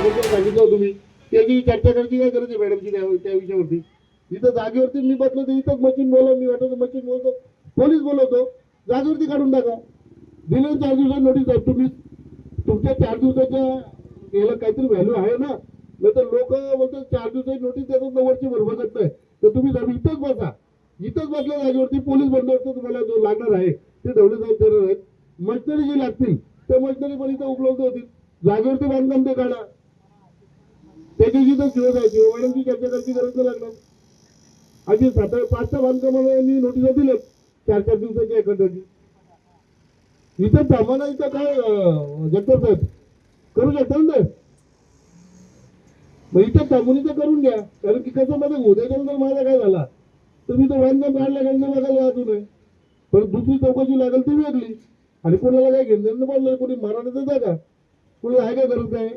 त्याबद्दल सांगितलं तुम्ही त्याची चर्चा करायची काय गरज आहे मॅडमची त्या विषयावरती. इथं जागेवरती मी बसलो तर इथंच मशीन बोलव, मी वाटतो मशीन बोलतो, पोलीस बोलवतो, जागेवरती काढून टाका. दिले 4 दिवसाची नोटीस आहे. तुम्ही तुमच्या 4 दिवसाच्या याला काहीतरी व्हॅल्यू आहे ना. नाही तर लोक बोलतात 4 दिवसाची नोटीस देतात, 9 वर्षी बरोबर नाही. तर तुम्ही इथंच बसा, इथंच बसल्या जागेवरती पोलीस बंदोबस्त तुम्हाला जो लागणार आहे ते ढवळे साहेब देणार आहेत. मशिनरी जी लागतील त्या मशिनरी पण इथं उपलब्ध होतील. जागेवरती बांधकाम ते काढा, त्याची जिथं शिवत आहे शिवमॅडमची चर्चा करायची गरज नाही लागणार. अशी 5-6 बांधकामांनी नोटिसा दिल्यात 4-4 दिवसाची एखाद्याची. इथं थांबा इथं काय जगताप साहेब करू शकता ना. मग इथं थांबून इथं करून घ्या. कारण की कसं मध्ये उद्याच्या नंतर माझा काय झाला तुम्ही तो बांधकाम काढला काढलं बघायला वाचू नये, पण दुसरी चौकशी लागेल ती वेगळी. आणि कोणाला काय घेणं पडलं, कोणी मारायचं जागा कोणी आहे का गरज नाही.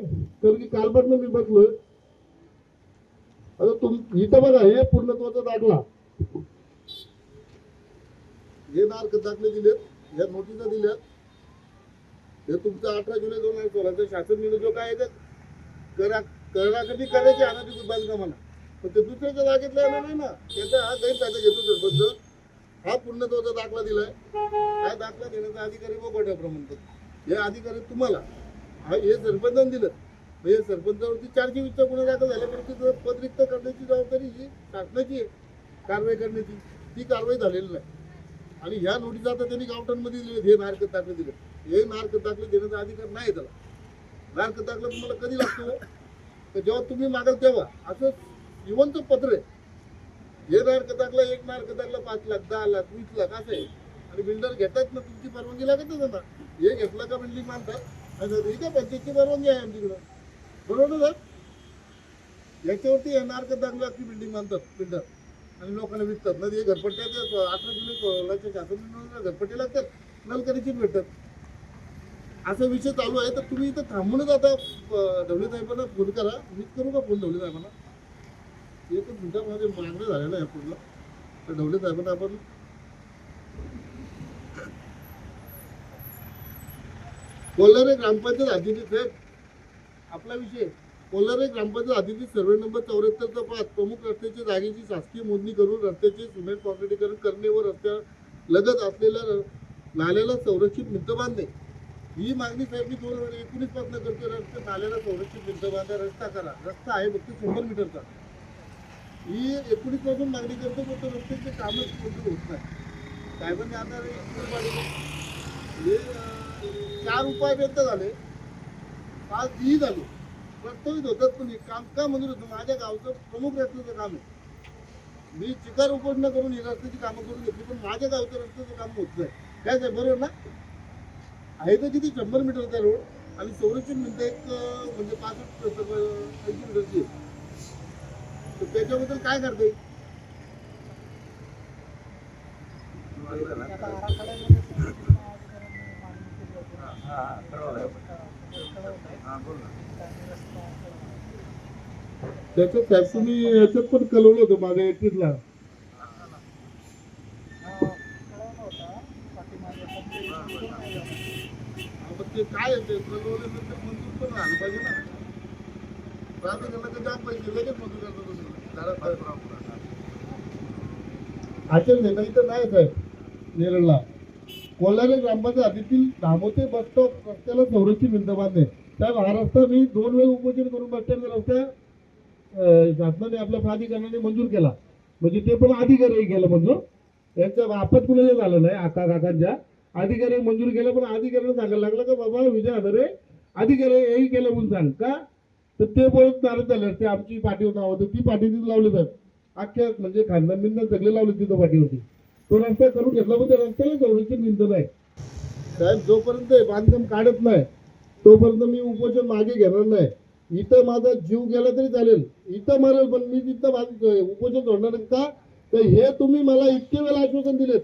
कारण की कालपासून मी बसलोय. आता इथं बघा हे पूर्णत्वाचा दाखला, हे मार्क दाखले दिलेत, या नोटिसा दिल्यात. हे तुमचं 18 जुलै 2016 शासन निर्णय जो काय कधी करायचे अनाधिकृत बांधकामाला, पण ते दुसऱ्याच्या जागेतला येणार नाही ना. त्याचा हा गैरफायदा घेतो सरपंच. हा पूर्णत्वाचा दाखला दिलाय, हा दाखला देण्याचा अधिकारी म्हणतात. हे अधिकारी तुम्हाला हे सरपंचाने दिलं. हे सरपंचावरती 420चा गुन्हा दाखल झाल्यापर्यंत पद रिक्त करण्याची जबाबदारी ही शासनाची आहे, कारवाई करण्याची. ती कारवाई झालेली नाही. आणि ह्या नोटीस आता त्यांनी गावठाणमध्ये दिले, हे नारक दाखले दिले. हे नारक दाखले देण्याचा अधिकार नाही त्याला. नारक दाखला तुम्हाला कधी लागतो तर जेव्हा तुम्ही मागाल तेव्हा. असं जिवंत पत्र आहे. हे नारक दाखला, एक नारक दाखला 5 लाख 10 लाख 20 लाख असं आहे. आणि बिल्डर घेतात ना, तुमची परवानगी लागतच ना. हे घेतलं का बिल्डिंग मानतात आणि ठीक आहे पंचायतची परवानगी आहे आमच्याकडं, बरोबर ना. याच्यावरती नारक दाखला की बिल्डिंग मानतात बिल्डर आणि लोकांना विकतात ना. हे घरपट्ट्याचे 18 जुलै 16च्या शासन घरपट्टे लागतात, नलकरीचीच भेटतात. असा विषय चालू आहे. तर तुम्ही इथं थांबूनच आता ढवळे साहेबांना फोन करा. मीच करू का फोन ढवळे साहेबांना? एकच मिनिटामध्ये मागणं झालेलं आहे पूर्ण. तर ढवळे साहेबांना आपण कोल्हारे ग्रामपंचायत हद्दीतील साहेब आपला विषय कोल्हारे ग्रामपंचायत हद्दीतील सर्वे नंबर 74चा 5 प्रमुख रस्त्याच्या जागेची शासकीय मोजणी करून रस्त्याचे सिमेंट कॉन्क्रिटीकरण करणे व रस्त्या लगत असलेल्या नाल्याला संरक्षित भिंत बांधणे ही मागणी साहेब मी 2019 पासून करते. रस्ते नाल्याला संरक्षित भिंत बांधा, रस्ता करा. रस्ता आहे फक्त 100 मीटरचा. ही 19 पासून मागणी करतो, फक्त रस्त्याचे कामच कोणतं होत नाही. साहेबांनी आता हे 4 उपायपर्यंत झाले, 5 ही झाले, प्रस्तावित होतात. पण काम का मंजूर होतं? माझ्या गावचं प्रमुख रस्त्याचं काम आहे. मी चिकार उपोषणा करून ही रस्त्याची कामं करून घेतली, पण माझ्या गावचं रस्त्याचं काम होत नाही. काय साहेब बरोबर ना? आहे तर किती 100 मीटरचा रोड आणि संरक्षण म्हणते एक म्हणजे 65-80 मीटरची. तर त्याच्याबद्दल काय करते? त्याच्यात साहेब तुम्ही याच्यात पण कळवलं होतं माझ्या एटीतला. ते काय ते कळवल्यानंतर मंजूर पण झालं पाहिजे ना. प्राधिकरणाचे जाम पैसे लगेच मंजूर करतात. आचरण घेता इथं नाही साहेब. नेरळला कोल्हारे ग्रामपंचायत हद्दीतील धामोते बस स्टॉप रस्त्याला संरक्षित भिंत बांधणे. साहेब हा रस्ता मी 2 वेळ उपोषण करून बस स्टँडचा रस्ता शासनाने आपल्या प्राधिकरणाने मंजूर केला. म्हणजे ते पण अधिकारी केलं मंजूर. यांचं आपत कुणाला झालं नाही. काकांच्या अधिकारी मंजूर केलं, पण अधिकाऱ्यांना सांगायला लागलं का बाबा विजय हजारे अधिकारी हेही केलं म्हणून सांग का. तर ते बोलत नाराज झालं. ते आमची पाठी नाव होतं, ती पाठी तिथे लावली साहेब. अख्ख्या म्हणजे खानदान बिंदन सगळे लावले तिथं पाठी होती. तो रस्ता करून घेतला, पण त्या रस्त्याला संरक्षण भिंत नाही. साहेब जोपर्यंत बांधकाम काढत नाही तोपर्यंत मी उपोषण मागे घेणार नाही. इथं माझा जीव गेला तरी चालेल, इथं मरेल, पण मी तिथं उपोषण सोडणार का. तर हे तुम्ही मला इतके वेळा आश्वासन दिलेत.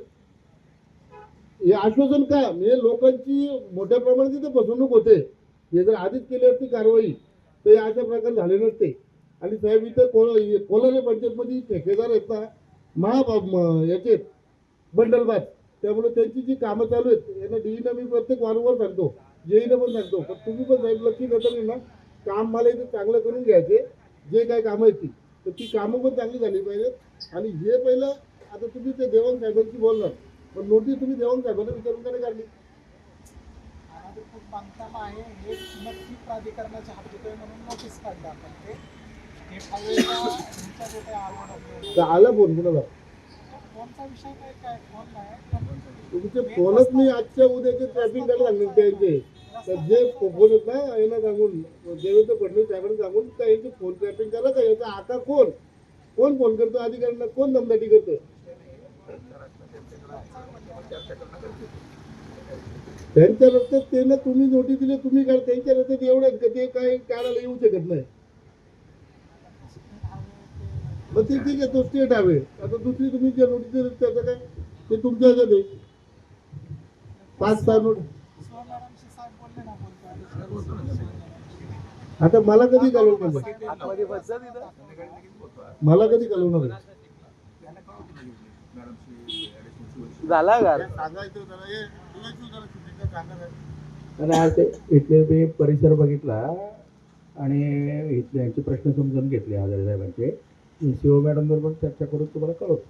हे आश्वासन का म्हणजे लोकांची मोठ्या प्रमाणात तिथे फसवणूक होते. हे जर आधीच केली असती कारवाई तर अशा प्रकार झाले नसते. आणि साहेब इथं कोल्हारे पंचायतमध्ये ठेकेदार आहेत ना याचे बंडलबाद. त्यामुळे त्यांची जी कामं चालू आहेत यांना डीईनं मी प्रत्येक वारंवार सांगतो, जेईनं पण सांगतो, पण तुम्ही पण साहेब लक्ष देता नाही ना. काम मला इथे चांगलं करून घ्यायचे, जे काय कामं आहेत ती, तर ती कामं पण चांगली झाली पाहिजेत. आणि हे पहिलं, आता तुम्ही ते देवांग साहेबांशी बोलणार, पण नोटीस तुम्ही देवांग साहेबांना विचारून का नाही काढली? अनाधिकृत बांधकाम आहे हे नक्की प्राधिकरणाच्या हद्दीत आहे म्हणून नोटीस काढलं आपण ते ह्यांच्या कुठे आवड तर आला फोन कुणाला? फोनचा विषय काय फोन नाही तुमचे फोनच मी आजच्या उद्याचे ट्रॅफिक करायला लागले त्यांचे. तर जे फोन आहेत ना यांना सांगून, देवेंद्र फडणवीस साहेबांना सांगून का यांचे फोन ट्रॅपिंग करा, का याचा आकार कोण कोण फोन करतो, अधिकाऱ्यांना कोण दमदाटी करतो. त्यांच्या रस्त्यात ते ना तुम्ही नोटीस दिले, तुम्ही काढ, त्यांच्या रस्त्यात एवढंच का ते काय काढायला येऊ शकत नाही. मग ते ठीक आहे, तो स्टेट हवे. आता दुसरी तुम्ही जे नोटीस दिली त्याचं काय, ते तुमच्या ह्याच्यात आहे. 5-6 नोटीस. आता मला कधी कळवणार, मला कधी कळवणार झाला का सांगायचं जरा, हे तुला सांगायचं. आणि आज इथले मी परिसर बघितला आणि इथले यांचे प्रश्न समजून घेतले हजारे साहेबांचे. शिव मॅडम बरोबर चर्चा करून तुम्हाला कळवतो.